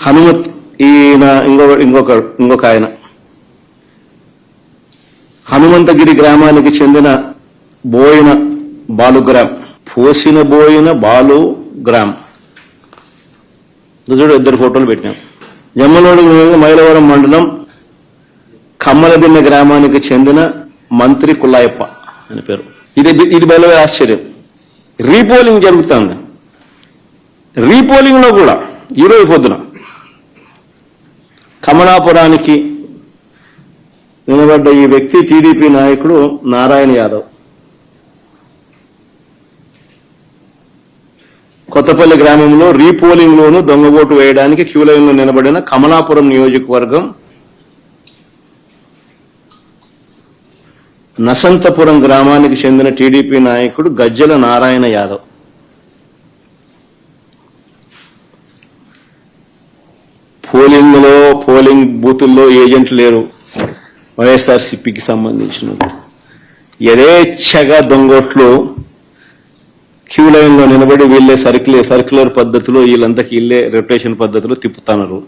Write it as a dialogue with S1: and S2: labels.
S1: హనుమత్ ఈయన ఇంకొక ఆయన హనుమంతగిరి గ్రామానికి చెందిన బోయిన బాలుగ్రామ్, పోసిన బోయిన బాలుగ్రామ్. చూడు, ఇద్దరు ఫోటోలు పెట్టినాం. జమ్మలోడు మైలవరం మండలం కమ్మలదిన్నె గ్రామానికి చెందిన మంత్రి కుల్లాయప్ప అని పేరు. ఇది బయలు ఆశ్చర్యం. రీపోలింగ్ జరుగుతుంది. రీపోలింగ్ లో కూడా ఈరోజు పొద్దున కమలాపురానికి నిలబడ్డ ఈ వ్యక్తి టీడీపీ నాయకుడు నారాయణ యాదవ్. కొత్తపల్లి గ్రామంలో రీపోలింగ్ లోను దొంగ ఓటు వేయడానికి క్యూ లైన్ లో నిలబడిన కమలాపురం నియోజకవర్గం నసంతపురం గ్రామానికి చెందిన టీడీపీ నాయకుడు గజ్జల నారాయణ యాదవ్. పోలింగ్ బూతుల్లో ఏజెంట్లు లేరు. వైఎస్ఆర్సీపీకి సంబంధించిన యథేచ్ఛగా దొంగోట్లు క్యూ లైన్ లో నిలబడి వీళ్ళే సర్క్యులర్ పద్ధతిలో వీళ్ళంతకి ఇల్లే రెప్యుటేషన్ పద్ధతిలో తిప్పుతున్నారు.